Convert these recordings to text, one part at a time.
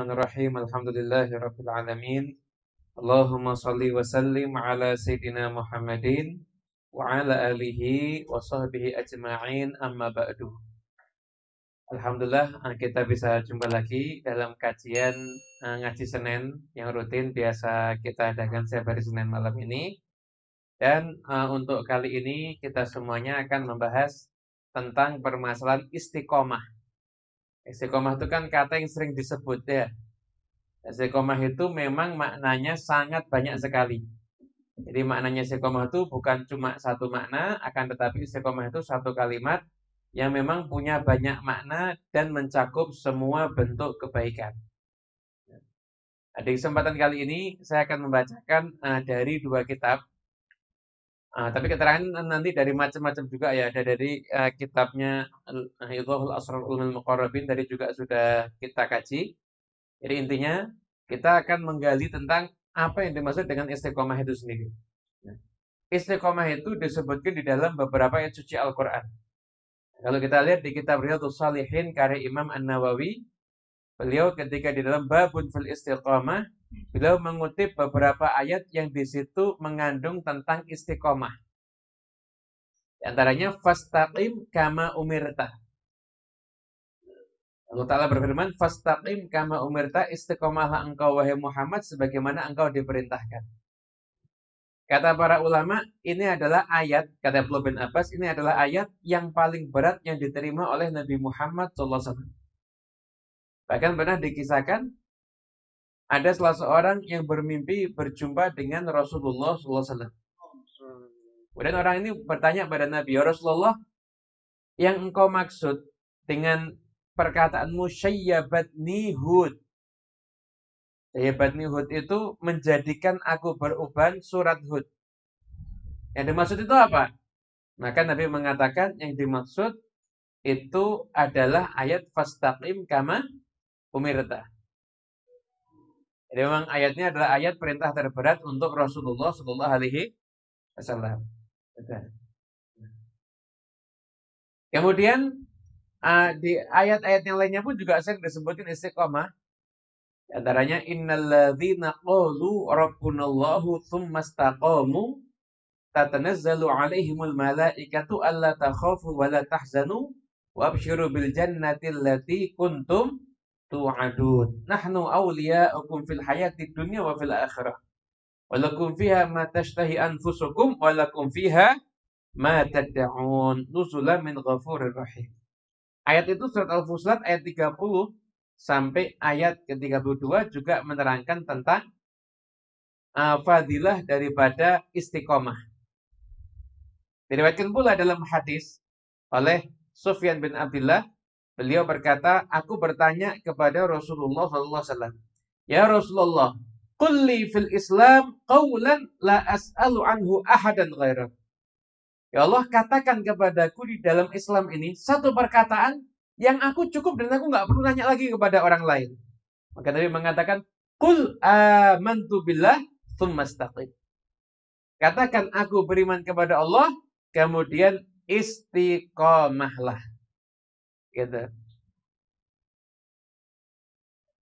Bismillahirrahmanirrahim. Alhamdulillahirabbil alamin. Allahumma shalli wa sallim ala sayyidina Muhammadin wa ala alihi wa sahbihi ajma'in, amma ba'du. Alhamdulillah, kita bisa jumpa lagi dalam kajian ngaji Senin yang rutin biasa kita adakan setiap hari Senin malam ini. Dan untuk kali ini kita semuanya akan membahas tentang permasalahan istiqomah. Istiqomah itu kan kata yang sering disebut ya. Istiqomah itu memang maknanya sangat banyak sekali. Jadi maknanya istiqomah itu bukan cuma satu makna, akan tetapi istiqomah itu satu kalimat yang memang punya banyak makna dan mencakup semua bentuk kebaikan. Di kesempatan kali ini saya akan membacakan dari dua kitab. Tapi keterangan nanti dari macam-macam juga ya. Ada dari kitabnya Idhahul Asrarul Ulumul Muqarrabin, dari juga sudah kita kaji. Jadi intinya kita akan menggali tentang apa yang dimaksud dengan istiqomah itu sendiri. Istiqomah itu disebutkan di dalam beberapa ayat suci Al-Quran. Kalau kita lihat di kitab Riyadhus Shalihin karya Imam An-Nawawi, beliau ketika di dalam babun fil istiqomah, beliau mengutip beberapa ayat yang di situ mengandung tentang istiqomah. Di antaranya fastaqim kama umirta. Allah Ta'ala berfirman, fastaqim kama umirta, istiqomahlah engkau wahai Muhammad sebagaimana engkau diperintahkan. Kata para ulama, ini adalah ayat, kata Abdullah bin Abbas, ini adalah ayat yang paling berat yang diterima oleh Nabi Muhammad SAW. Bahkan pernah dikisahkan, ada salah seorang yang bermimpi berjumpa dengan Rasulullah SAW. Kemudian orang ini bertanya pada Nabi, ya Rasulullah, yang engkau maksud dengan perkataanmu syayyabatni Hud. Syayyabatni Hud itu menjadikan aku beruban surat Hud. Yang dimaksud itu apa? Maka Nabi mengatakan yang dimaksud itu adalah ayat fastaqim kama umirta. Jadi memang ayatnya adalah ayat perintah terberat untuk Rasulullah Sallallahu Alaihi Wasallam. Kemudian di ayat-ayat yang lainnya pun juga sering disebutkan istiqomah. Di antaranya innalladzina qalu rabbunallahu tsumma istaqamu tatanazzalu alaihimul malaikatu alla takhafu wa la tahzanu wabshiru bil jannati allati kuntum tu'adun. Nahnu awliya'ukum fil hayatid dunya wa fil akhirah. Walakum fiha ma tashtahi anfusukum walakum fiha ma tad'un nuzulan min ghafurir rahim. Ayat itu surat Al-Fusilat ayat 30 sampai ayat ke-32 juga menerangkan tentang fadilah daripada istiqomah. Diriwayatkan pula dalam hadis oleh Sufyan bin Abdullah, beliau berkata, aku bertanya kepada Rasulullah SAW, ya Rasulullah, qul li fil Islam qawlan la as'alu anhu ahadan ghairak. Ya Allah, katakan kepadaku di dalam Islam ini satu perkataan yang aku cukup dan aku nggak perlu nanya lagi kepada orang lain. Maka Nabi mengatakan, qul amantu billah tsumma istaqim. Katakan aku beriman kepada Allah, kemudian istiqomahlah. Gitu.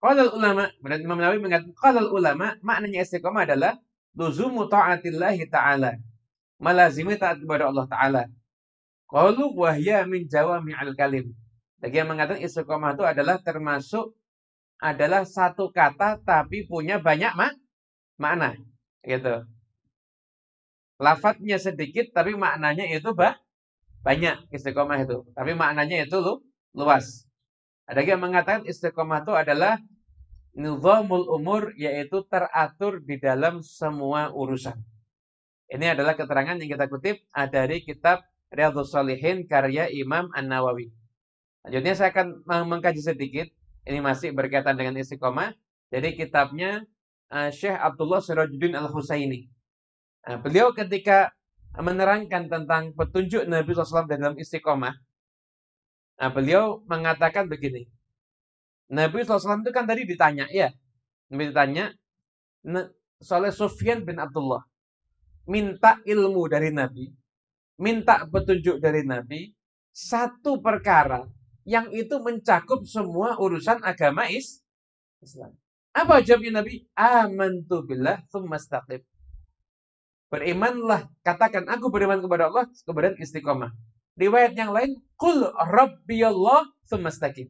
Qala ulama, berarti Imam Nawawi mengatakan qala ulama, maknanya istiqomah adalah luzumu ta'atillahi ta'ala. Melazimi taat kepada Allah Ta'ala. Qalu wahya min jawami'al kalim. Bagi yang mengatakan istiqomah itu adalah termasuk adalah satu kata tapi punya banyak makna. Gitu. Lafadznya sedikit tapi maknanya itu banyak istiqomah itu. Tapi maknanya itu luas. Ada yang mengatakan istiqomah itu adalah nizamul umur, yaitu teratur di dalam semua urusan. Ini adalah keterangan yang kita kutip dari kitab Riyadhus Shalihin karya Imam An-Nawawi. Selanjutnya saya akan mengkaji sedikit. Ini masih berkaitan dengan istiqomah. Jadi kitabnya Syekh Abdullah Sirajuddin Al-Husaini. Beliau ketika menerangkan tentang petunjuk Nabi SAW dalam istiqomah, beliau mengatakan begini. Nabi SAW itu kan tadi ditanya, ya. Nabi ditanya oleh Sufyan bin Abdullah. Minta ilmu dari Nabi, minta petunjuk dari Nabi, satu perkara yang itu mencakup semua urusan agama Islam. Apa jawabnya Nabi? Amantu billah tsumma istaqim. Berimanlah, katakan aku beriman kepada Allah, kemudian istiqomah. Riwayat yang lain, qul rabbiyallah tsumma istaqim.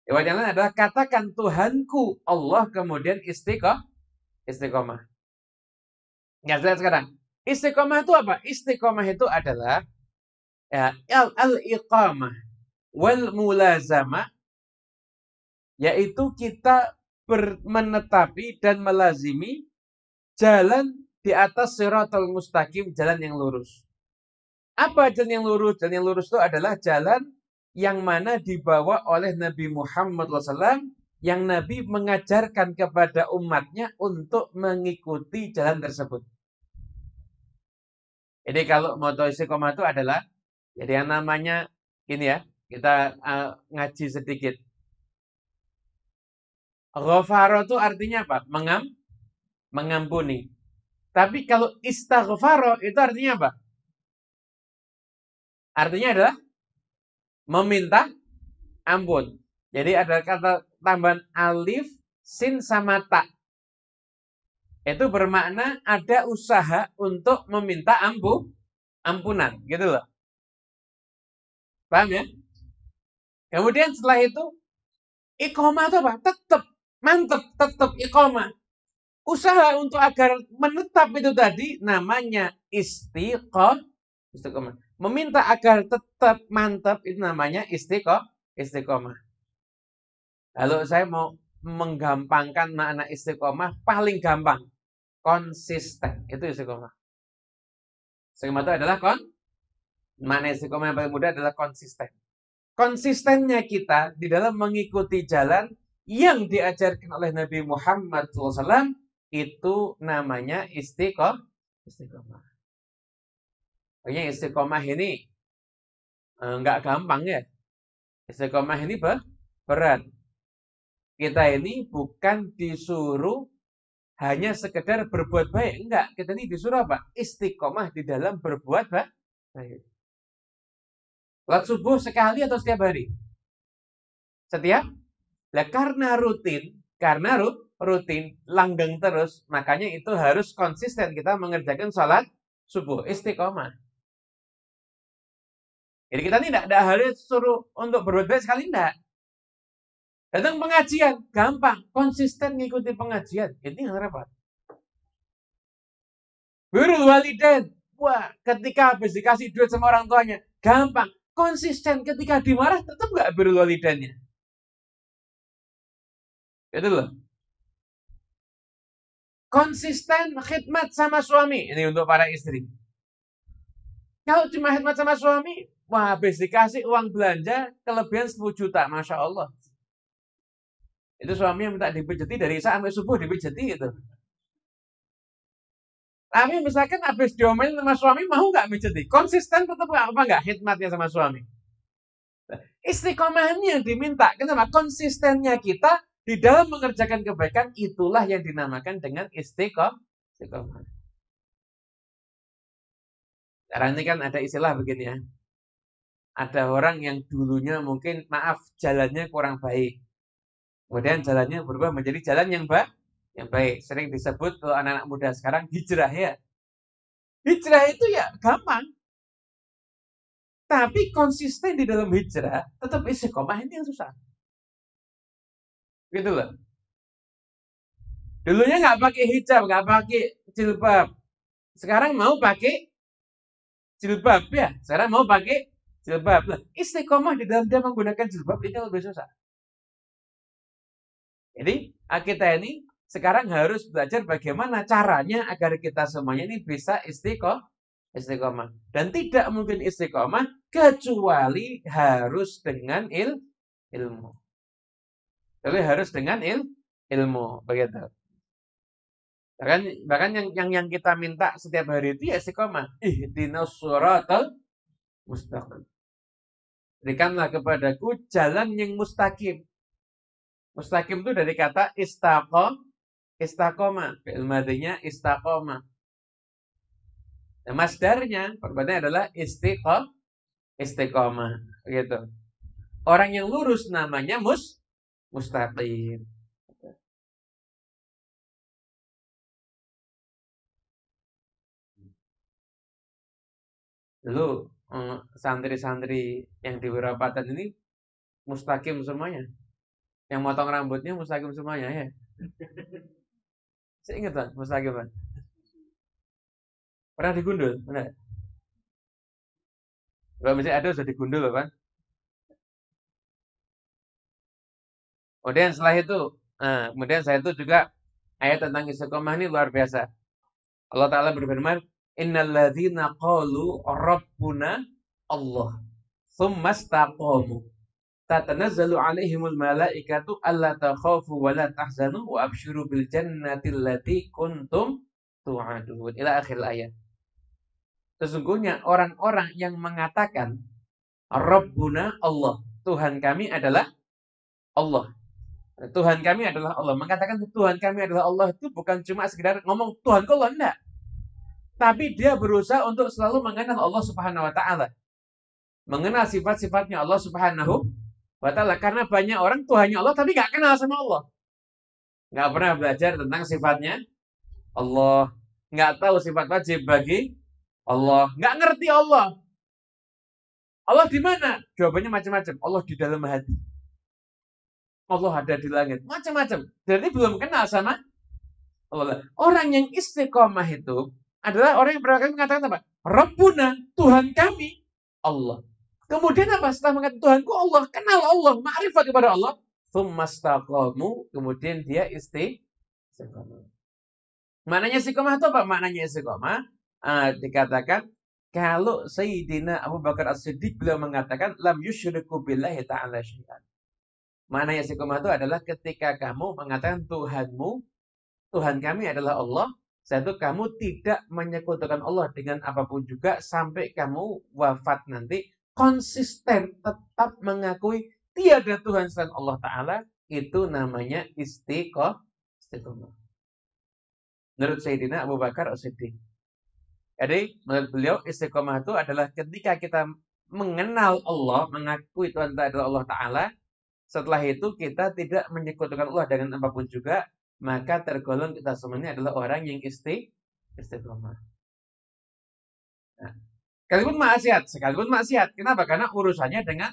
Riwayat yang lain adalah katakan Tuhanku Allah, kemudian istiqomah. Ya, lihat sekarang. Istiqomah itu apa? Istiqomah itu adalah ya, al-iqamah wal mulazamah, yaitu kita menetapi dan melazimi jalan di atas siratal mustaqim, jalan yang lurus. Apa jalan yang lurus? Jalan yang lurus itu adalah jalan yang mana dibawa oleh Nabi Muhammad SAW, yang Nabi mengajarkan kepada umatnya untuk mengikuti jalan tersebut. Jadi kalau moto istiqomah itu adalah, jadi yang namanya ini ya, kita ngaji sedikit. Ghafaro itu artinya apa? Mengampuni. Tapi kalau istaghfaro itu artinya apa? Artinya adalah meminta ampun. Jadi ada kata tambahan alif, sin, sama ta. Itu bermakna ada usaha untuk meminta ampunan. Gitu loh. Paham ya? Kemudian setelah itu, iqomah itu apa? Tetap, mantep, tetap iqomah. Usaha untuk agar menetap itu tadi namanya istiqomah. Meminta agar tetap mantap itu namanya istiqomah. Lalu saya mau menggampangkan makna istiqomah, paling gampang konsisten. Itu istiqomah. Istiqomah itu adalah makna istiqomah yang paling mudah adalah konsisten. Konsistennya kita di dalam mengikuti jalan yang diajarkan oleh Nabi Muhammad SAW, itu namanya istiqomah. Pokoknya istiqomah ini nggak gampang ya. Istiqomah ini berat. Kita ini bukan disuruh hanya sekedar berbuat baik. Enggak, kita ini disuruh apa? Istiqomah di dalam berbuat baik. Sholat subuh sekali atau setiap hari? Setiap? Nah, karena rutin, langgeng terus, makanya itu harus konsisten kita mengerjakan sholat subuh, istiqomah. Jadi kita tidak harus suruh untuk berbuat baik sekali, enggak. Datang pengajian, gampang, konsisten ngikuti pengajian, ini yang repot. Birrul walidain, wah, ketika habis dikasih duit sama orang tuanya, gampang, konsisten, ketika dimarah tetap enggak birrul walidainnya. Itu loh. Konsisten khidmat sama suami. Ini untuk para istri. Kalau cuma khidmat sama suami, wah, habis dikasih uang belanja kelebihan 10 juta, Masya Allah. Itu suami yang minta dipijeti dari sampai subuh dipijeti itu. Tapi misalkan habis diomelin sama suami, mau nggak mijeti? Konsisten tetap nggak khidmatnya sama suami. Istiqomahnya yang diminta. Kenapa? Konsistennya kita di dalam mengerjakan kebaikan, itulah yang dinamakan dengan istiqomah. Sekarang ini kan ada istilah begini ya. Ada orang yang dulunya mungkin, maaf, jalannya kurang baik. Kemudian jalannya berubah menjadi jalan yang baik. Sering disebut kalau anak-anak muda sekarang hijrah ya. Hijrah itu ya gampang. Tapi konsisten di dalam hijrah, tetap istiqomah, ini yang susah. Gitu loh. Dulunya nggak pakai hijab, nggak pakai jilbab. Sekarang mau pakai jilbab ya. Sekarang mau pakai jilbab. Nah, istiqomah di dalam dia menggunakan jilbab ini lebih susah. Jadi kita ini sekarang harus belajar bagaimana caranya agar kita semuanya ini bisa istiqomah. Dan tidak mungkin istiqomah kecuali harus dengan ilmu. Jadi harus dengan ilmu, begitu. Bahkan yang kita minta setiap hari itu ya istiqomah. Ihdinas shiratal mustaqim. Berikanlah kepadaku jalan yang mustaqim. Mustaqim itu dari kata istaqomah. Fi'il madhinya istaqomah. Nah, masdarnya perbuatannya adalah istiqomah. Gitu. Orang yang lurus namanya mustaqim. Dulu santri-santri yang di Wirapatan ini mustaqim semuanya. Yang motong rambutnya mustaqim semuanya ya. Saya ingat Pak, mustaqim Pak. Pernah digundul? Benar. Kalau misalnya ada sudah digundul Pak. Kemudian setelah itu juga ayat tentang istiqomah ini luar biasa. Allah Ta'ala berfirman, innalladzina qalu rabbuna Allah thumma istaqamu tatanazzalu alaihimul malaikatu alla takhafu wa la tahzanu wa absyiru bil jannati allati kuntum tu'adun. Ila akhir ayat. Sesungguhnya orang-orang yang mengatakan Rabbuna Allah, Tuhan kami adalah Allah. Tuhan kami adalah Allah. Mengatakan Tuhan kami adalah Allah itu bukan cuma sekedar ngomong Tuhan Allah, enggak. Tapi dia berusaha untuk selalu mengenal Allah Subhanahu wa taala. Mengenal sifat-sifatnya Allah Subhanahu wa taala. Karena banyak orang Tuhannya Allah tapi enggak kenal sama Allah. Enggak pernah belajar tentang sifatnya Allah. Enggak tahu sifat wajib bagi Allah. Enggak ngerti Allah. Allah di mana? Jawabannya macam-macam. Allah di dalam hati. Allah ada di langit. Macam-macam. Jadi belum kenal sama Allah. Orang yang istiqomah itu adalah orang yang berkali mengatakan apa? Rabbuna, Tuhan kami, Allah. Kemudian apa? Setelah mengatakan Tuhanku Allah, kenal Allah, ma'rifat kepada Allah. Tsumastaqamu, kemudian dia istiqomah. Maknanya istiqomah itu apa? Maknanya istiqomah dikatakan kalau Sayyidina Abu Bakar As-Siddiq beliau mengatakan lam yusyriku billahi ta'ala syai'an. Maknanya istiqomah itu adalah ketika kamu mengatakan Tuhanmu, Tuhan kami adalah Allah, satu kamu tidak menyekutukan Allah dengan apapun juga sampai kamu wafat nanti konsisten tetap mengakui tiada Tuhan selain Allah Ta'ala, itu namanya istiqomah. Menurut Sayyidina Abu Bakar As-Siddiq. Jadi menurut beliau istiqomah itu adalah ketika kita mengenal Allah, mengakui Tuhan adalah Allah Ta'ala, setelah itu kita tidak menyekutukan Allah dengan apapun juga, maka tergolong kita semuanya adalah orang yang istiqomah. Nah, sekalipun maksiat. Kenapa? Karena urusannya dengan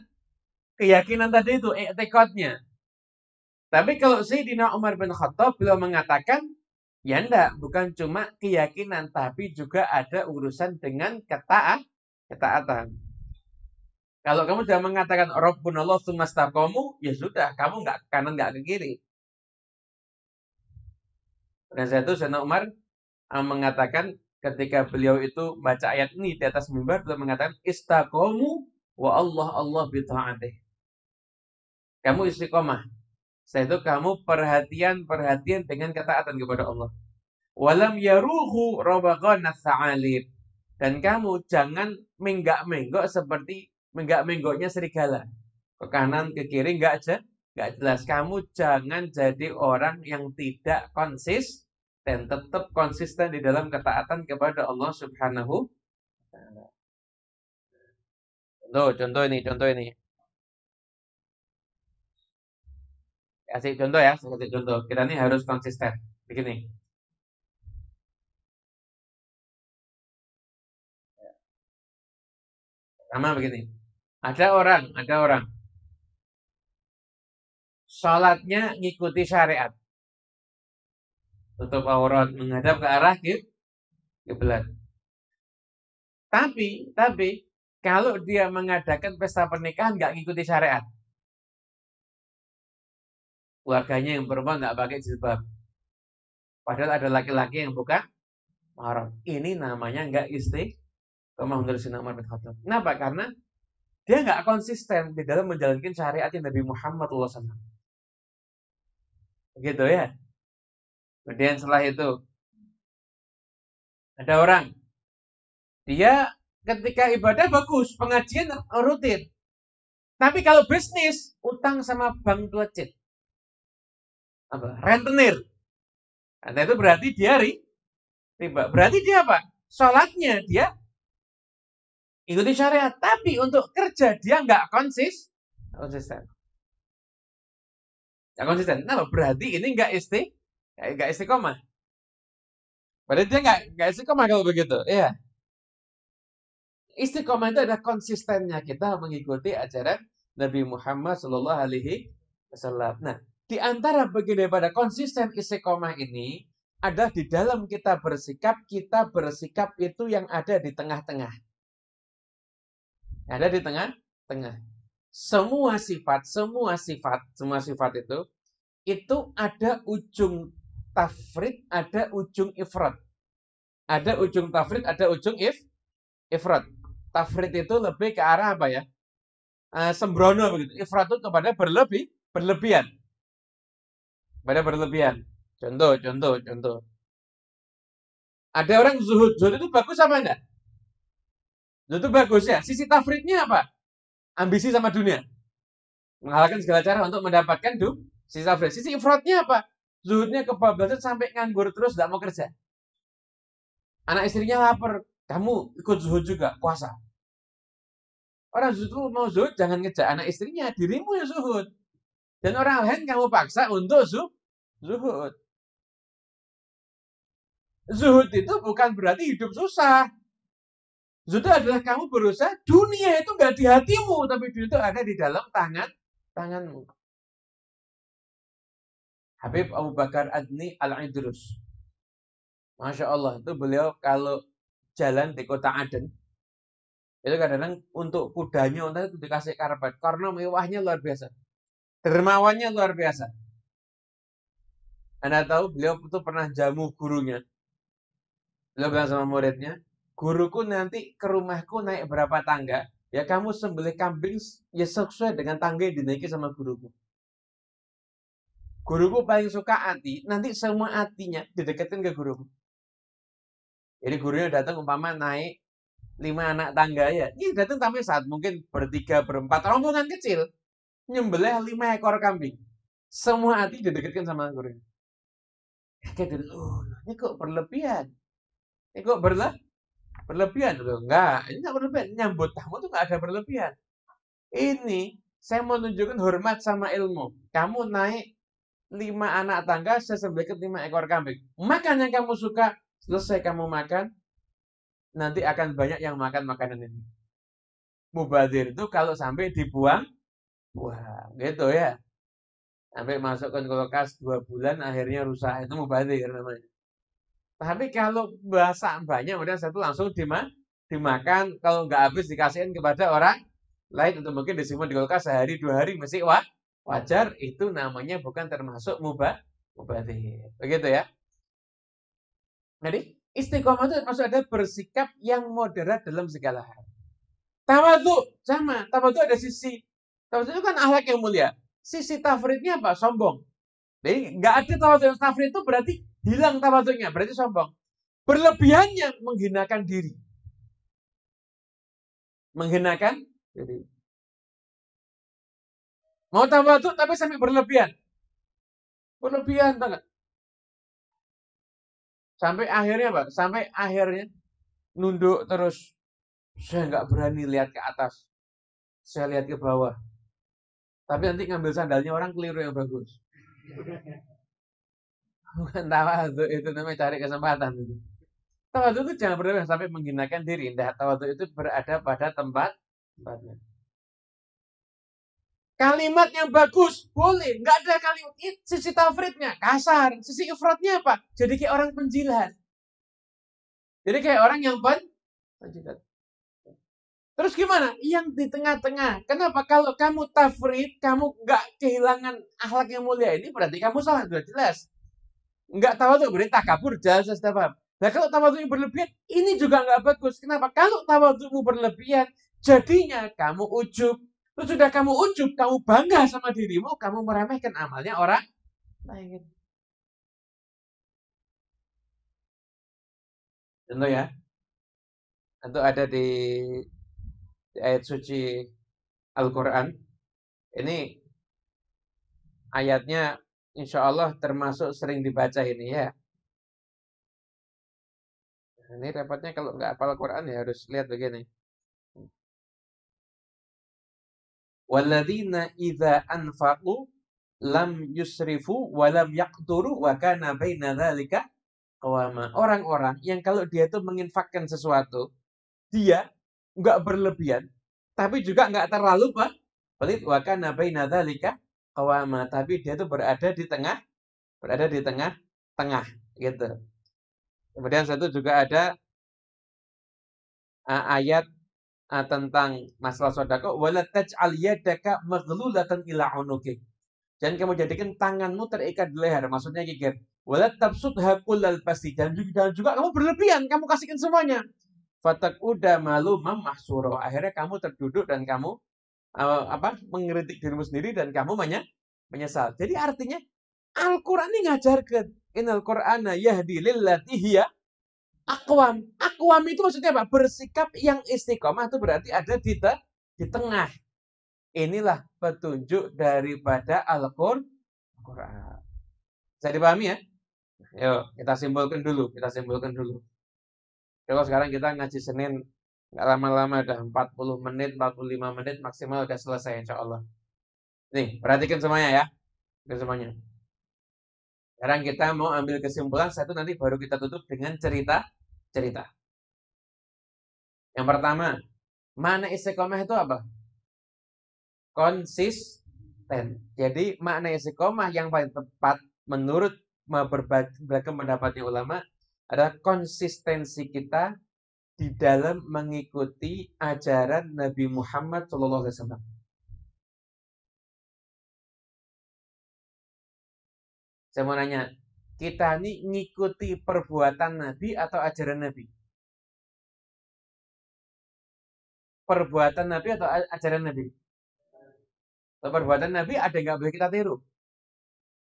keyakinan tadi itu, i'tiqadnya. Tapi kalau Sayyidina Umar bin Khattab beliau mengatakan, ya enggak, bukan cuma keyakinan, tapi juga ada urusan dengan ketaatan. Kalau kamu sudah mengatakan Rabbunallah tsumastaqamu, ya sudah, kamu enggak ke kanan, enggak ke kiri. Dan saya itu Sayyidina Umar mengatakan ketika beliau itu baca ayat ini di atas mimbar, beliau mengatakan istaqamu wa Allah bi ta'atih. Kamu istiqomah. Setelah itu kamu perhatian dengan ketaatan kepada Allah. Walam yaruhu rabaghanat sa'alib. Dan kamu jangan menggak-menggok seperti menggak-menggoknya serigala. Ke kanan, ke kiri enggak jelas. Kamu jangan jadi orang yang tidak konsisten dan tetap konsisten di dalam ketaatan kepada Allah Subhanahu wa taala. Contoh ini. Kasih contoh ya, saya kasih contoh. Kita ini harus konsisten. Begini. Sama begini. Ada orang. Salatnya ngikuti syariat. Tutup aurat, menghadap ke arah kiblat. Tapi kalau dia mengadakan pesta pernikahan nggak ngikuti syariat, keluarganya yang perempuan nggak pakai jilbab, padahal ada laki-laki yang bukan mahram, ini namanya nggak istiqomah menurut Sayyidina Umar bin Khattab. Kenapa? Karena dia nggak konsisten di dalam menjalankan syariat Nabi Muhammad SAW. Begitu ya. Kemudian setelah itu ada orang, dia ketika ibadah bagus, pengajian rutin. Tapi kalau bisnis, utang sama bank pelecit. Rentenir. Nah, itu berarti dia riba. Berarti dia apa? Sholatnya dia ikuti syariat. Tapi untuk kerja dia nggak konsisten. Nggak konsisten. Nah, berarti ini nggak istiqomah. Berarti dia nggak istiqomah kalau begitu. Iya. Istiqomah itu adalah konsistennya kita mengikuti ajaran Nabi Muhammad Shallallahu Alaihi Wasallam. Nah, di antara bagian daripada konsisten istiqomah ini ada di dalam kita bersikap itu yang ada di tengah-tengah. Ada di tengah-tengah. Semua sifat itu ada ujung tafrid, ada ujung ifrat. Ada ujung tafrid, ada ujung ifrat. Tafrid itu lebih ke arah apa ya? Sembrono begitu. Ifrat itu kepada berlebihan. Pada berlebihan. Contoh. Ada orang zuhud. Zuhud itu bagus apa enggak? Zuhud itu bagus ya. Sisi tafridnya apa? Ambisi sama dunia. Menghalalkan segala cara untuk mendapatkan sisi tafrid. Sisi ifratnya apa? Zuhudnya kebablasan sampai nganggur terus tidak mau kerja. Anak istrinya lapar. Kamu ikut zuhud juga, puasa. Orang zuhud mau zuhud, jangan ngejar anak istrinya, dirimu yang zuhud. Dan orang lain kamu paksa untuk zuhud. Zuhud itu bukan berarti hidup susah. Zuhud adalah kamu berusaha, dunia itu nggak di hatimu, tapi dunia itu ada di dalam tanganmu. Habib Abu Bakar Adni Al-Idrus. Masya Allah, itu beliau kalau jalan di kota Aden, itu kadang-kadang untuk kudanya unta itu dikasih karpet, karena mewahnya luar biasa. Dermawannya luar biasa. Anda tahu beliau itu pernah jamu gurunya. Beliau bilang sama muridnya, guruku nanti ke rumahku naik berapa tangga, ya kamu sembelih kambing ya sesuai dengan tangga yang dinaiki sama guruku. Guruku paling suka ati, nanti semua atinya didekatkan ke guruku. Jadi gurunya datang umpama naik 5 anak tangga ya. Ini datang sampai saat mungkin bertiga, berempat, rombongan kecil. Nyembelih 5 ekor kambing. Semua ati didekatkan sama gurunya. Kayak dulu, ini kok berlebihan. Ini kok berlebihan? Loh, enggak, ini enggak berlebihan. Nyambut tamu tuh enggak ada berlebihan. Ini saya mau tunjukkan hormat sama ilmu. Kamu naik 5 anak tangga, saya sembelihkan 5 ekor kambing. Makan yang kamu suka, selesai kamu makan, nanti akan banyak yang makan makanan ini. Mubadir itu kalau sampai dibuang, wah, gitu ya. Sampai masukkan kulkas 2 bulan, akhirnya rusak. Itu mubadir namanya. Tapi kalau basah banyak, udah satu langsung dimakan. Kalau nggak habis dikasihin kepada orang lain untuk mungkin disimpan di kulkas sehari 2 hari masih wajar. Itu namanya bukan termasuk mubadir. Begitu ya. Jadi istiqomah itu maksud ada bersikap yang moderat dalam segala hal. Tawadhu sama. Tawadhu ada sisi. Tawadhu itu kan akhlak yang mulia. Sisi tafridnya apa? Sombong. Jadi nggak ada tawadhu yang tafrid itu berarti hilang tawadhunya, berarti sombong. Berlebihannya menghinakan diri. Menghinakan diri. Mau tawadhu tapi sampai berlebihan. Berlebihan banget. Sampai akhirnya apa? Sampai akhirnya nunduk terus. Saya nggak berani lihat ke atas. Saya lihat ke bawah. Tapi nanti ngambil sandalnya orang keliru yang bagus. Bukan tawadhu, itu namanya cari kesempatan. Tawadhu itu jangan berlebihan sampai menghinakan diri. Nah, tawadhu itu berada pada tempatnya. Kalimat yang bagus, boleh. Nggak ada kalimat. Sisi tafridnya, kasar. Sisi ifratnya apa? Jadi kayak orang penjilat. Jadi kayak orang yang penjilat. Terus gimana? Yang di tengah-tengah. Kenapa? Kalau kamu tafrid, kamu nggak kehilangan akhlak yang mulia ini, berarti kamu salah. Sudah jelas. Nggak tawadhu, berarti takabur, jelas sudah paham. Nah, kalau tawadhunya berlebihan, ini juga nggak bagus. Kenapa? Kalau tawadhumu berlebihan, jadinya kamu ujub. Terus sudah kamu ujub, kamu bangga sama dirimu, kamu meremehkan amalnya orang lain. Contoh ya. Itu ada di ayat suci Al-Quran. Ini ayatnya insya Allah termasuk sering dibaca ini ya. Ini repotnya kalau nggak hafal Al-Quran ya harus lihat begini. Walladzina idza anfaqu lam yusrifu wa lam yaqturu wa kana baina dzalika qawama. Orang-orang yang kalau dia itu menginfakkan sesuatu, dia nggak berlebihan, tapi juga nggak terlalu pelit, wa kana baina dzalika qawama. Tapi dia itu berada di tengah-tengah gitu. Kemudian satu juga ada ayat tentang masalah sedekah, wala taj'al yadaka maghlulatan ila unukik. Jangan kamu jadikan tanganmu terikat di leher, maksudnya gigit. Wala tabsutha kullal basti. Dan juga kamu berlebihan, kamu kasihkan semuanya. Fatak udah malu mahsuro. Akhirnya kamu terduduk dan kamu mengkritik dirimu sendiri dan kamu menyesal. Jadi artinya Al-Qur'an ini ngajarkan, innal Qur'ana yahdi lillati hiya aqwam. Aqwam itu maksudnya apa? Bersikap yang istiqomah itu berarti ada di tengah. Inilah petunjuk daripada Al-Qur'an. Bisa dipahami ya? Yuk, kita simpulkan dulu. Kalau sekarang kita ngaji Senin, nggak lama-lama, udah 40 menit, 45 menit, maksimal udah selesai insya Allah. Nih, perhatikan semuanya ya. Semuanya. Sekarang kita mau ambil kesimpulan, satu nanti baru kita tutup dengan cerita. Yang pertama, makna istiqomah itu apa? Konsisten. Jadi makna istiqomah yang paling tepat menurut berbagai pendapatnya ulama adalah konsistensi kita di dalam mengikuti ajaran Nabi Muhammad SAW. Saya mau nanya, kita ini ngikuti perbuatan Nabi atau ajaran Nabi? Perbuatan Nabi atau ajaran Nabi? Perbuatan Nabi ada nggak boleh kita tiru?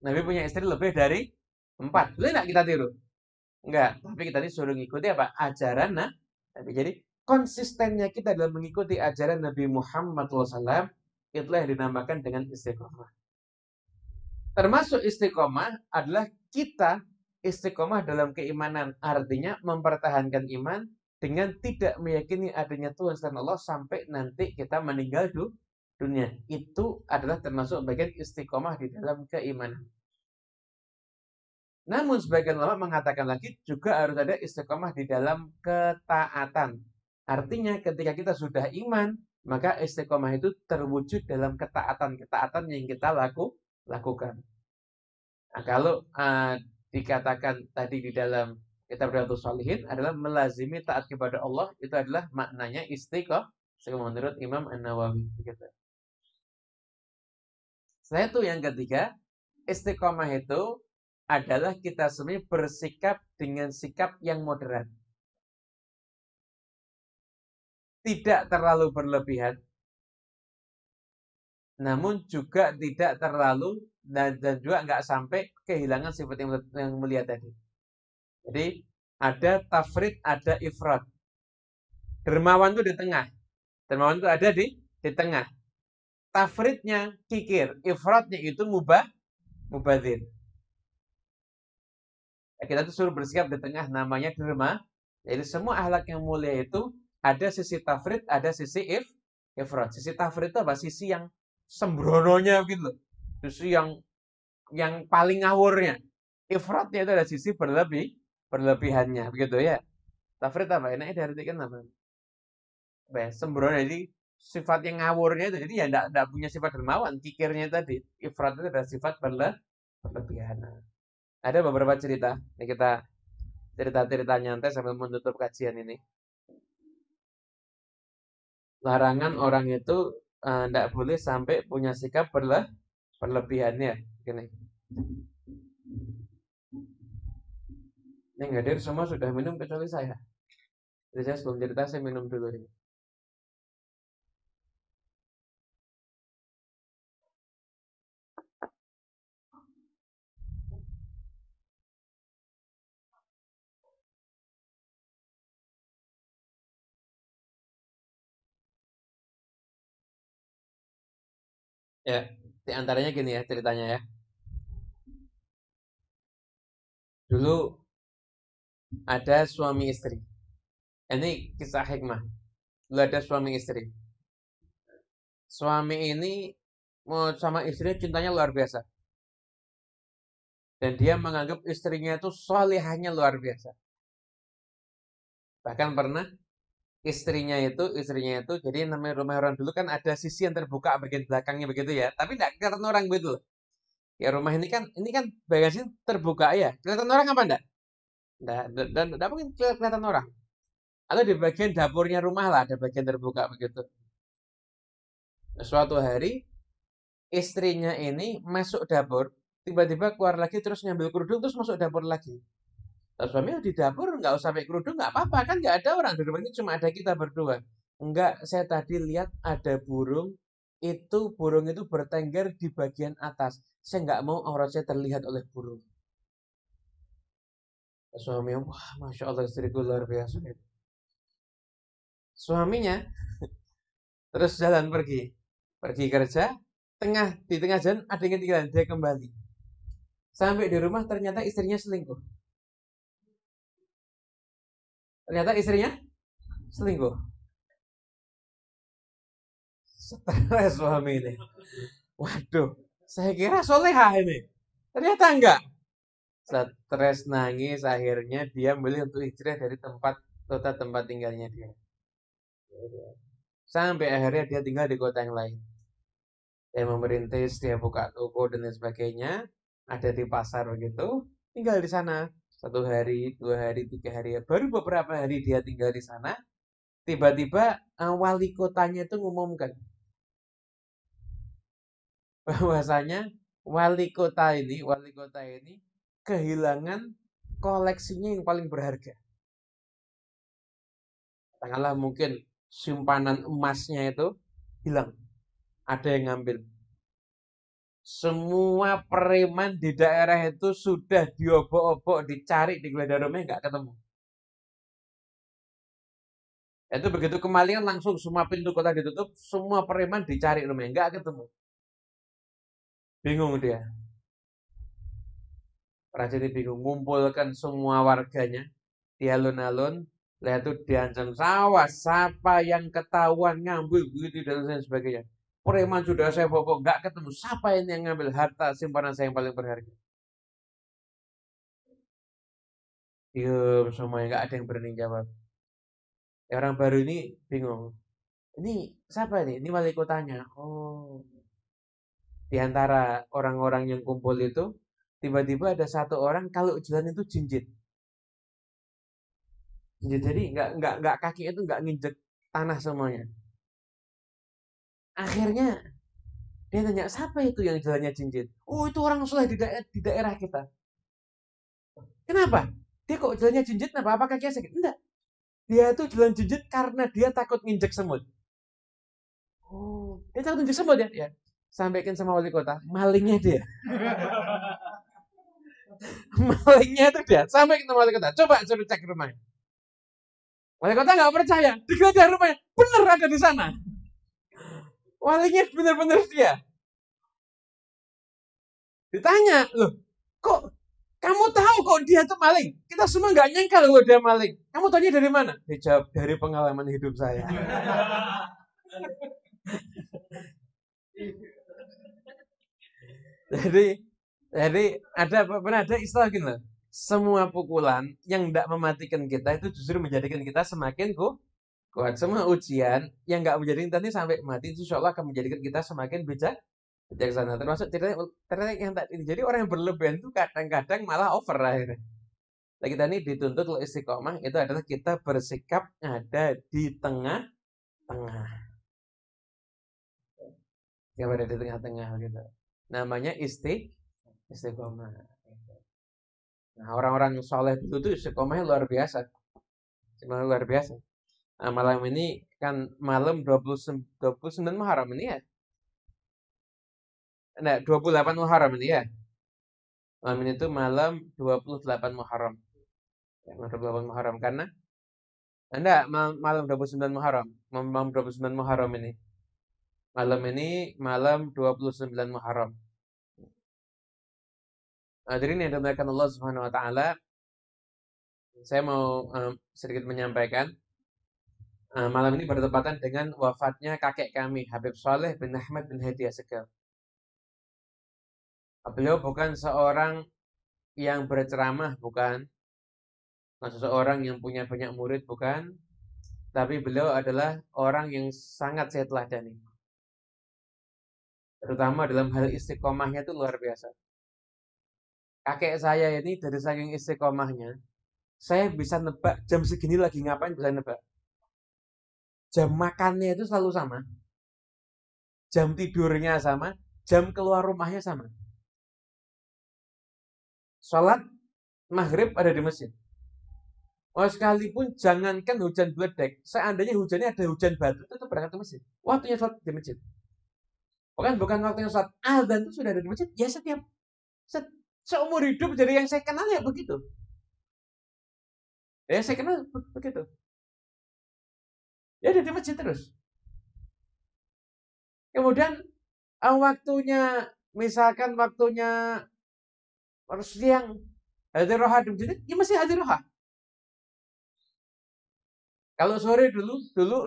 Nabi punya istri lebih dari 4. Boleh nggak kita tiru? Enggak. Tapi kita disuruh ngikuti apa? Ajaran Nabi. Jadi konsistennya kita dalam mengikuti ajaran Nabi Muhammad SAW, itulah yang dinamakan dengan istiqomah. Termasuk istiqomah adalah kita istiqomah dalam keimanan. Artinya mempertahankan iman dengan tidak meyakini adanya Tuhan selain Allah sampai nanti kita meninggal dunia. Itu adalah termasuk bagian istiqomah di dalam keimanan. Namun sebagian ulama mengatakan lagi juga harus ada istiqomah di dalam ketaatan. Artinya ketika kita sudah iman, maka istiqomah itu terwujud dalam ketaatan yang kita lakukan. Nah, kalau dikatakan tadi di dalam kitab Riyadhus Shalihin adalah melazimi taat kepada Allah, itu adalah maknanya istiqomah menurut Imam An-Nawawi. Begitu. Setelah itu yang ketiga, istiqomah itu adalah kita semuanya bersikap dengan sikap yang moderat. Tidak terlalu berlebihan, namun juga tidak terlalu dan juga nggak sampai kehilangan sifat yang mulia tadi. Jadi ada tafrid, ada ifrat. Dermawan itu di tengah. Dermawan itu ada di tengah. Tafridnya kikir, ifratnya itu mubadzir. Kita tuh suruh bersikap di tengah, namanya derma. Jadi semua akhlak yang mulia itu ada sisi tafrid, ada sisi ifrat. Sisi tafrid itu apa? Sisi yang sembrononya gitu. Sisi yang paling ngawurnya. Ifratnya itu ada sisi berlebihannya, begitu ya. Tafrid apa? Enaknya diartikan apa? Sembrono, jadi sifat yang ngawurnya itu, jadi ya enggak punya sifat dermawan, kikirnya tadi. Ifrat itu ada sifat berlebihan. Ada beberapa cerita. Ini kita cerita-cerita nyantai sambil menutup kajian ini. Larangan orang itu tidak boleh sampai punya sikap berlebihannya. Gini. Yang hadir semua sudah minum kecuali saya. Jadi saya sebelum cerita saya minum dulu ini. Ya, di antaranya gini ya ceritanya ya. Dulu ada suami istri. Ini kisah hikmah. Dulu ada suami istri. Suami ini sama istrinya cintanya luar biasa. Dan dia menganggap istrinya itu solihahnya luar biasa. Bahkan pernah istrinya itu jadi namanya rumah orang dulu kan ada sisi yang terbuka bagian belakangnya begitu ya. Tapi tidak kelihatan orang begitu loh. Ya rumah ini kan bagasi terbuka ya. Kelihatan orang apa enggak? Enggak mungkin kelihatan orang. Atau di bagian dapurnya rumah lah ada bagian terbuka begitu. Suatu hari istrinya ini masuk dapur, tiba-tiba keluar lagi terus ngambil kerudung terus masuk dapur lagi. Terus suami di dapur nggak usah pakai kerudung nggak apa-apa kan nggak ada orang di rumah ini cuma ada kita berdua. Enggak, saya tadi lihat ada burung itu bertengger di bagian atas. Saya nggak mau aurat saya terlihat oleh burung. Suaminya, wah masya Allah istriku luar biasa. Suaminya terus jalan pergi kerja. Di tengah jalan ada yang ketinggalan dia kembali. Sampai di rumah ternyata istrinya selingkuh. Ternyata istrinya selingkuh. Stres suami ini. Waduh, saya kira solehah ini. Ternyata enggak. Stres nangis akhirnya dia memilih untuk hijrah dari tempat tinggalnya dia. Sampai akhirnya dia tinggal di kota yang lain. Dia memerintis, dia buka toko dan lain sebagainya. Ada di pasar begitu. Tinggal di sana. 1 hari, 2 hari, 3 hari. Baru beberapa hari dia tinggal di sana. Tiba-tiba wali kotanya itu mengumumkan bahwasanya wali kota ini kehilangan koleksinya yang paling berharga. Katakanlah mungkin simpanan emasnya itu hilang, ada yang ngambil. Semua preman di daerah itu sudah diobok-obok, dicari di geledah rumahnya nggak ketemu. Itu begitu kemalingan langsung semua pintu kota ditutup, semua preman dicari rumahnya nggak ketemu. Bingung dia. Raja ini bingung, ngumpulkan semua warganya di alun-alun, lihat itu diancam sawah, siapa yang ketahuan ngambil begitu dan lain sebagainya. Preman sudah saya bawa nggak ketemu, siapa ini yang ngambil harta simpanan saya yang paling berharga. Diam semuanya, nggak ada yang berani jawab. Ya, orang baru ini bingung. Ini siapa ini? Ini wali kotanya. Oh, di antara orang-orang yang kumpul itu, tiba-tiba ada satu orang kalau jalan itu jinjit. Jadi nggak kaki itu nggak nginjek tanah semuanya. Akhirnya dia tanya, siapa itu yang jalannya jinjit? Oh, itu orang soleh di daerah kita. Kenapa? Dia kok jalannya jinjit? Kenapa? Apa kakinya sakit? Enggak. Dia itu jalan jinjit karena dia takut nginjek semut. Oh, dia takut nginjek semut ya? Ya. Sampaikan sama wali kota, malingnya dia. Malingnya itu dia. Sampaikan sama wali kota. Coba suruh cek rumahnya. Wali kota nggak percaya. Digeledah rumahnya. Bener ada di sana. Walinya bener-bener dia. Ditanya, loh, kok kamu tahu kok dia itu maling? Kita semua nggak nyangka kalau dia maling. Kamu tanya dari mana? Dijawab dari pengalaman hidup saya. jadi, jadi pernah ada istilah gini loh. Semua pukulan yang tidak mematikan kita itu justru menjadikan kita semakin kuat. Semua ujian yang nggak menjadikan kita ini sampai mati itu insya Allah akan menjadikan kita semakin bijaksana. Termasuk ternyata yang tadi ini. Jadi orang yang berlebihan itu kadang-kadang malah over akhirnya. Nah, kita ini dituntut oleh istiqomah itu adalah kita bersikap ada di tengah-tengah. Yang ada di tengah-tengah gitu. Namanya istiqomah. Nah, orang-orang soleh dulu tuh istiqomahnya luar biasa. Istiqomahnya luar biasa. Nah, malam ini kan malam 29 Muharram ini ya. Nah, 28 Muharram ini ya. Malam ini tuh malam 28 Muharram. Ya, malam 28 Muharram karena enggak malam 29 Muharram. Malam 29 Muharram ini. Malam ini malam 29 Muharram. Hadirin yang dimuliakan Allah Subhanahu wa taala, saya mau sedikit menyampaikan malam ini bertepatan dengan wafatnya kakek kami Habib Saleh bin Ahmad bin Hadi Assegaf. Beliau bukan seorang yang berceramah, bukan. Seseorang yang punya banyak murid, bukan. Tapi beliau adalah orang yang sangat saya teladani. Terutama dalam hal istiqomahnya itu luar biasa. Kakek saya ini dari saking istiqomahnya, saya bisa nebak jam segini lagi ngapain, bisa nebak. Jam makannya itu selalu sama, jam tidurnya sama, jam keluar rumahnya sama. Sholat maghrib ada di masjid. Oh, sekalipun jangankan hujan bledek, seandainya hujannya ada hujan batu, tetap berangkat ke masjid. Waktunya sholat di masjid. Bukan waktunya sholat, azan itu sudah ada di masjid. Ya setiap seumur hidup dari yang saya kenal ya begitu. Ya saya kenal begitu. Ya ada di masjid terus. Kemudian waktunya, misalkan waktunya siang, hadir roha di masjid, ya masih hadir roha. Kalau sore dulu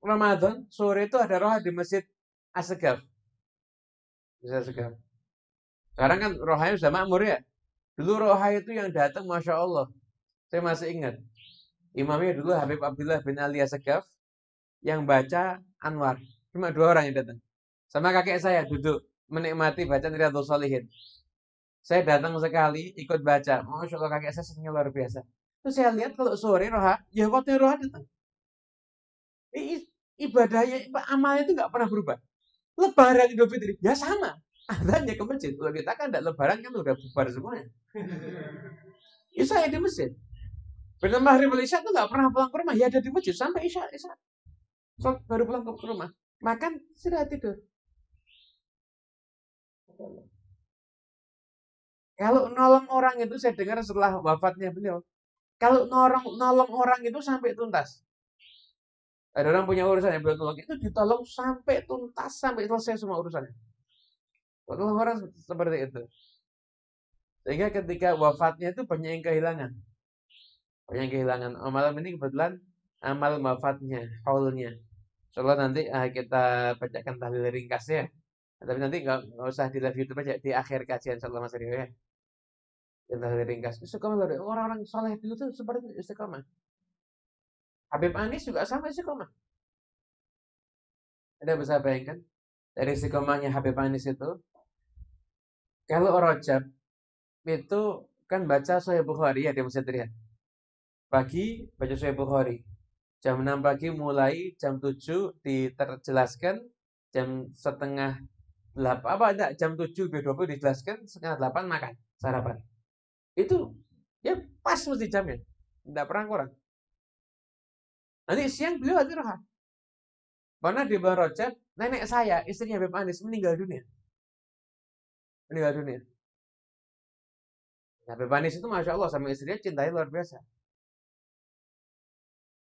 Ramadan, sore itu ada roha di masjid Asegaf. Masjid Asegaf. Sekarang kan rohanya sudah makmur ya. Dulu roha itu yang datang, Masya Allah. Saya masih ingat. Imamnya dulu Habib Abdullah bin Ali Asegaf, yang baca Anwar. Cuma 2 orang yang datang. Sama kakek saya duduk menikmati bacaan Riyadhus Shalihin. Saya datang sekali ikut baca. Masya Allah, kakek saya senangnya luar biasa. Terus saya lihat kalau sore roha, ya waktu roha datang. Ibadahnya, amalnya itu nggak pernah berubah. Lebaran Idul Fitri, ya sama. Adanya ke masjid. Kalau kita kan tidak lebaran kan udah bubar semuanya. Ya saya di masjid. Benar maghrib Isya itu nggak pernah pulang ke rumah. Ya ada di masjid sampai Isya. So, baru pulang ke rumah. Makan, sudah tidur. Kalau nolong orang itu saya dengar setelah wafatnya beliau. Kalau nolong orang itu sampai tuntas. Ada orang punya urusan yang belum tolong, itu ditolong sampai tuntas, sampai selesai semua urusannya. Tolong orang seperti itu. Sehingga ketika wafatnya itu banyak yang kehilangan. Banyak yang kehilangan. Malam ini kebetulan amal wafatnya, haulnya. Insyaallah nanti kita bacakan tahlil ringkasnya. Tapi nanti nggak usah di live YouTube aja, di akhir kajian insyaallah Mas Rio ya. Yang tahlil ringkas. Istiqomah, orang-orang soleh dulu tuh seperti istiqomah. Habib Anis juga sama istiqomah. Ada bisa bayangkan dari istiqomahnya Habib Anis itu, kalau Rajab itu kan baca Sahih Bukhari ya di Masjid Riyadh. Pagi baca Sahih Bukhari. Jam 6 pagi mulai, jam 7 diterjelaskan, jam setengah 8, apa enggak, jam 7:20 dijelaskan, setengah 8 makan, sarapan. Itu ya pas mesti jamnya. Enggak pernah kurang. Nanti siang beliau istirahat. Karena di bulan Rajab, nenek saya, istrinya Habib Anis, meninggal dunia. Meninggal dunia. Habib Anis itu Masya Allah sama istrinya cintanya luar biasa.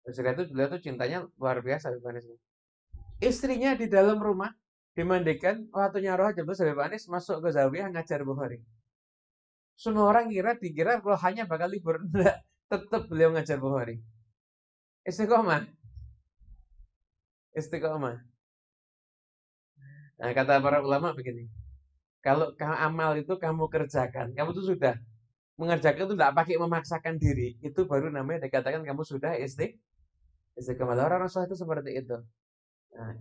Istrinya itu, beliau tuh cintanya luar biasa Habib Anis. Istrinya di dalam rumah dimandikan, waktunya roh jam 12 Habib Anis masuk ke Zawiyah ngajar Bukhari. Semua orang dikira rohanya bakal libur. Enggak, tetap beliau ngajar Bukhari. Istiqomah. Istiqomah. Nah, kata para ulama begini. Kalau amal itu kamu kerjakan, kamu tuh sudah mengerjakan itu tidak pakai memaksakan diri, itu baru namanya dikatakan kamu sudah istiqomah. Orang Rasul itu seperti itu. Nah,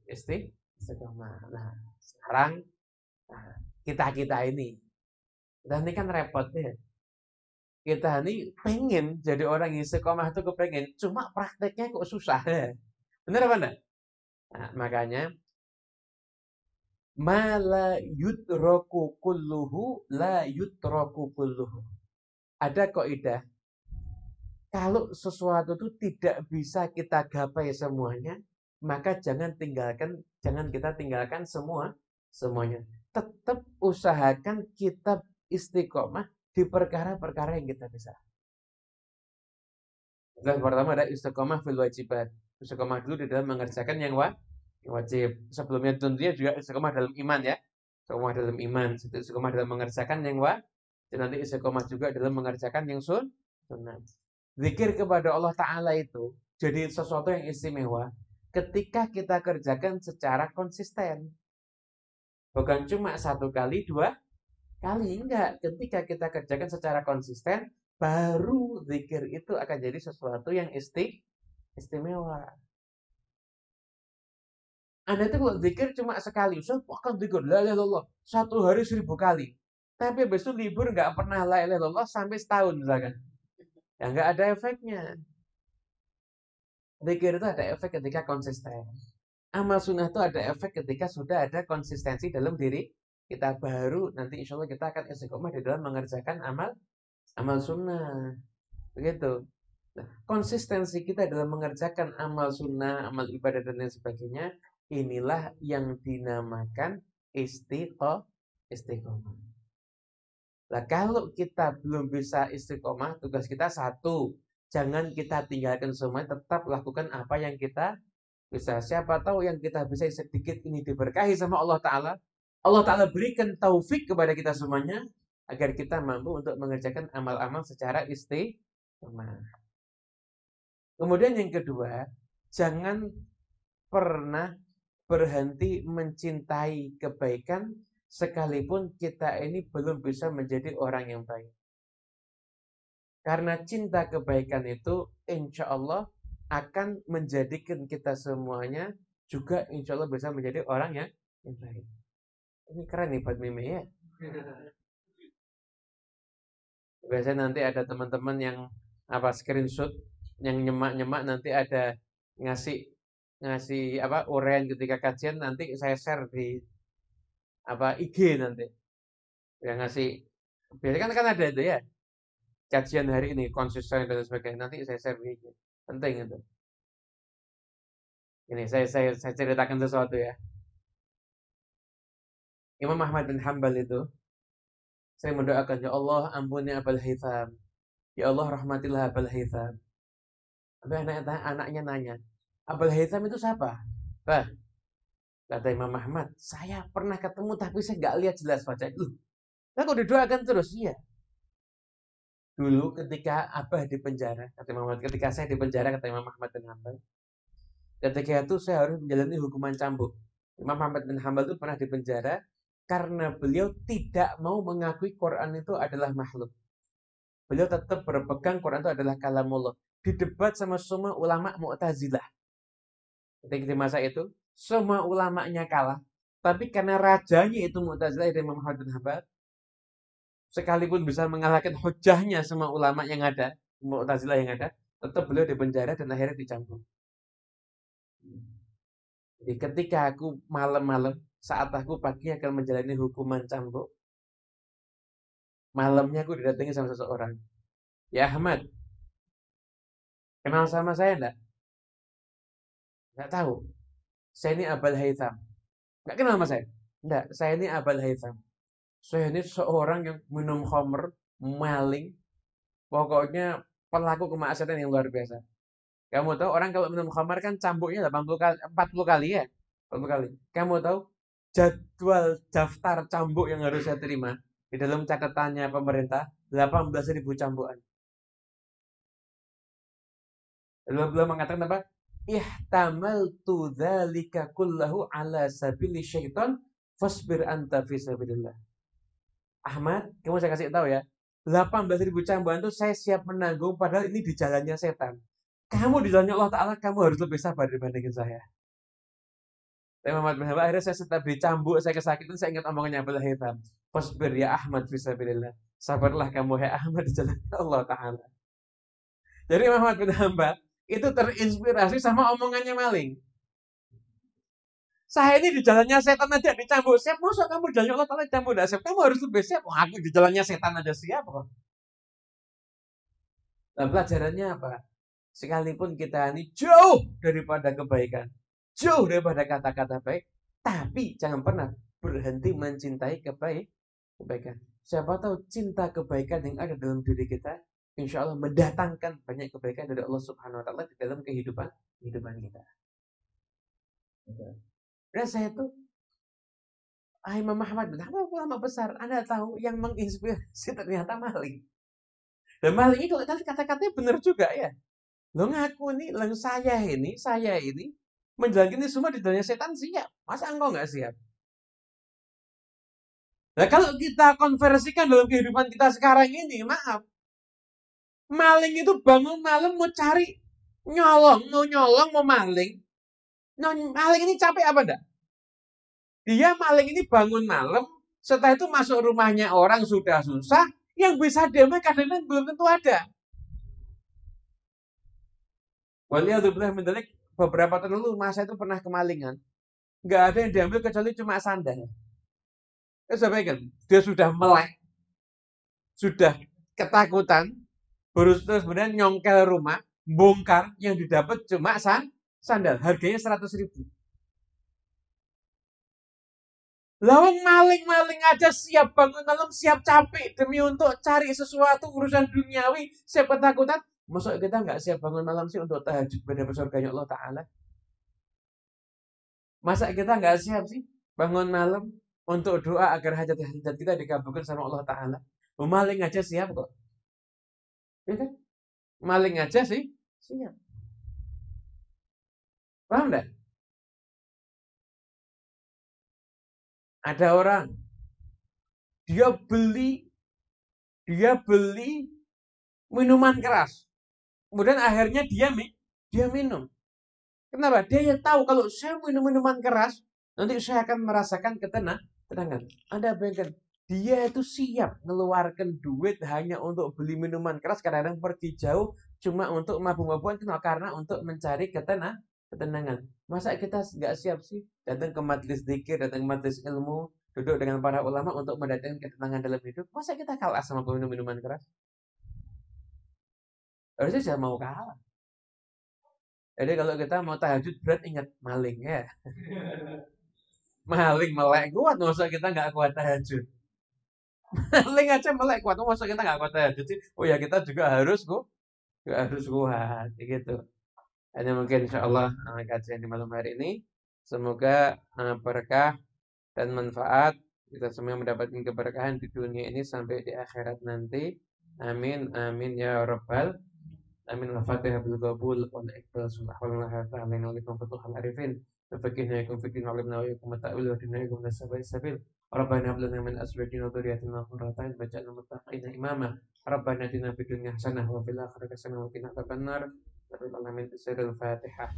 istiqomah. Nah, sekarang kita ini kan repot ya. Kita ini pengen jadi orang yang istiqomah itu kepengen, cuma prakteknya kok susah. Bener apa enggak? Nah, makanya mala yutroku kulluhu la yutroku kulluhu. Ada kaidah, kalau sesuatu itu tidak bisa kita gapai semuanya, maka jangan kita tinggalkan semuanya. Tetap usahakan kita istiqomah di perkara-perkara yang kita bisa. Yang pertama ada istiqomah fil wajibat. Istiqomah dulu di dalam mengerjakan yang wajib. Sebelumnya tentunya juga istiqomah dalam iman ya. Istiqomah dalam iman, istiqomah dalam mengerjakan yang dan nanti istiqomah juga dalam mengerjakan yang sunnah. Zikir kepada Allah Ta'ala itu jadi sesuatu yang istimewa ketika kita kerjakan secara konsisten. Bukan cuma 1 kali, 2 kali. Enggak. Ketika kita kerjakan secara konsisten, baru zikir itu akan jadi sesuatu yang istimewa. Anda itu kalau zikir cuma sekali, saya akan zikir la ilaha illallah 1 hari 1000 kali. Tapi besok libur nggak pernah la ilaha illallah sampai setahun misalkan. Ya nggak ada efeknya. Zikir itu ada efek ketika konsisten. Amal sunnah itu ada efek ketika sudah ada konsistensi dalam diri kita, baru nanti insya Allah kita akan istiqomah di dalam mengerjakan amal sunnah. Begitu. Nah, konsistensi kita dalam mengerjakan amal sunnah, amal ibadah dan lain sebagainya, inilah yang dinamakan istiqomah. Nah, kalau kita belum bisa istiqomah, tugas kita satu, jangan kita tinggalkan semuanya, tetap lakukan apa yang kita bisa. Siapa tahu yang kita bisa sedikit ini diberkahi sama Allah Ta'ala. Allah Ta'ala berikan taufik kepada kita semuanya, agar kita mampu untuk mengerjakan amal-amal secara istiqomah. Kemudian yang kedua, jangan pernah berhenti mencintai kebaikan sekalipun kita ini belum bisa menjadi orang yang baik. Karena cinta kebaikan itu insya Allah akan menjadikan kita semuanya juga insya Allah bisa menjadi orang yang baik. Ini keren nih buat Mimi ya. Biasanya nanti ada teman-teman yang screenshot yang nyemak-nyemak, nanti ada ngasih uraian ketika kajian, nanti saya share di IG nanti. Yang ngasih biasanya kan ada itu ya. Kajian hari ini konsisten dan sebagainya, nanti saya share di IG. Penting itu. Ini saya ceritakan sesuatu ya. Imam Ahmad bin Hanbal itu, saya mendoakan, ya Allah ampuni Abul Haytham, ya Allah rahmatilah Abul Haytham. Sampai anaknya nanya, Abul Haytham itu siapa? Bah, kata Imam Ahmad, saya pernah ketemu tapi saya nggak lihat jelas wajahnya. Lah kok didoakan terus? Iya. Dulu ketika Abah di penjara, kata Imam Ahmad, ketika saya di penjara, kata Imam Ahmad bin Hanbal, ketika itu saya harus menjalani hukuman cambuk. Imam Ahmad bin Hanbal itu pernah di penjara karena beliau tidak mau mengakui Quran itu adalah makhluk. Beliau tetap berpegang Quran itu adalah kalamullah. Didebat sama semua ulama Mu'tazilah. Ketika di masa itu, semua ulamanya kalah. Tapi karena rajanya itu Mu'tazilah, itu Imam Ahmad bin Hanbal, sekalipun bisa mengalahkan hujahnya semua ulama yang ada, Mu'tazilah yang ada, tetap beliau di penjara dan akhirnya dicambuk. Jadi ketika aku malam-malam, saat aku pagi akan menjalani hukuman cambuk, malamnya aku didatangi sama seseorang. Ya Ahmad, kenal sama saya enggak? Enggak tahu. Saya ini Abul Haytham. Enggak kenal sama saya? Enggak, saya ini Abul Haytham. Saya ini seorang yang minum khamr, maling, pokoknya pelaku kemaksiatan yang luar biasa. Kamu tahu orang kalau minum khamar kan cambuknya 80 kali, 40 kali ya? 40 kali. Kamu tahu jadwal daftar cambuk yang harus saya terima di dalam catatannya pemerintah 18.000 cambukan. Lalu beliau mengatakan apa? Ihtamaltu dzalika kullahu ala sabili syaitan fasbir anta fi sabilillah. Ahmad, kamu saya kasih tahu ya. 18.000 cambukan itu saya siap menanggung padahal ini di jalannya setan. Kamu di jalannya Allah Ta'ala, kamu harus lebih sabar dibandingin saya. Tapi Muhammad bin Hanbal, akhirnya saya setelah dicambuk, saya kesakitan, saya ingat omongannya Abdul Haytham. Fasbir ya Ahmad fisabilillah. Sabarlah kamu hai Ahmad di jalan Allah Ta'ala. Jadi Muhammad bin Hanbal itu terinspirasi sama omongannya maling. Saya ini di jalannya setan aja dicambuk siap. Masa kamu di jalannya Allah Ta'ala dicambuk tidak siap? Kamu harus lebih siap. Wah, aku di jalannya setan aja siap kok. Nah, pelajarannya apa? Sekalipun kita ini jauh daripada kebaikan, jauh daripada kata-kata baik, tapi jangan pernah berhenti mencintai kebaikan. Siapa tahu cinta kebaikan yang ada dalam diri kita, insya Allah mendatangkan banyak kebaikan dari Allah Subhanahu Wa Taala di dalam kehidupan kita. Dan saya tuh, Imam Ahmad bin Hanbal ulama besar, Anda tahu yang menginspirasi ternyata maling. Dan maling itu kata-katanya benar juga ya. Lo ngaku nih, saya ini menjalankan ini semua di dalamnya setan siap. Masa engkau nggak siap? Nah, kalau kita konversikan dalam kehidupan kita sekarang ini, maaf, maling itu bangun malam mau cari nyolong, mau maling. Maling ini capek apa enggak? Dia maling ini bangun malam, setelah itu masuk rumahnya orang sudah susah, yang bisa damai kadang-kadang belum tentu ada. Waliyadzubillah min dzalik, beberapa tahun lalu masa itu pernah kemalingan. Nggak ada yang diambil kecuali cuma sandal. Sampaikan, dia sudah melek, sudah ketakutan, terus kemudian nyongkel rumah, bongkar, yang didapat cuma sandal, harganya 100.000. Lawang maling-maling aja siap bangun malam, siap capek demi untuk cari sesuatu urusan duniawi, siap ketakutan. Masuk kita nggak siap bangun malam sih untuk tahajud berdapat surganya Allah Ta'ala? Masa kita nggak siap sih bangun malam untuk doa agar hajat-hajat kita dikabulkan sama Allah Ta'ala? Maling aja siap kok. Ya kan? Maling aja sih siap. Paham nggak? Ada orang, dia beli dia beli minuman keras. Kemudian akhirnya dia minum. Kenapa? Dia yang tahu kalau saya minum minuman keras, nanti saya akan merasakan ketenangan. Anda bayangkan, dia itu siap mengeluarkan duit hanya untuk beli minuman keras, kadang-kadang pergi jauh cuma untuk mabuk-mabukan, karena untuk mencari ketenangan. Masa kita nggak siap sih datang ke majelis zikir, datang ke majelis ilmu, duduk dengan para ulama untuk mendatangkan ketenangan dalam hidup? Masa kita kalah sama peminum minuman keras? Harusnya jangan mau kalah. Jadi kalau kita mau tahajud berat, ingat maling ya. Maling melek kuat, masa kita nggak kuat tahajud. Maling aja melek kuat, masa kita nggak kuat tahajud sih? Oh ya, kita juga harus kok, juga harus kuat, gitu. Hanya mungkin insya Allah kajian di malam hari ini, semoga berkah dan manfaat, kita semua mendapatkan keberkahan di dunia ini sampai di akhirat nanti. Amin, amin ya rabbal. Amin. Al-Fatihah bil qabul wal ikhlas wal hawla wala quwwata illa billah. Futuhal arifin. Fakihna yakum fi din alimna wa yakum ta'wil wa dinna yakum nasabai sabil. Rabbana hab lana min azwajina wa dhurriyyatina qurrata a'yun waj'alna muttaqina imama. Rabbana atina fid dunya hasanah wa fil akhirati hasanah wa qina adzabannar. Wa qina min sirril Fatihah.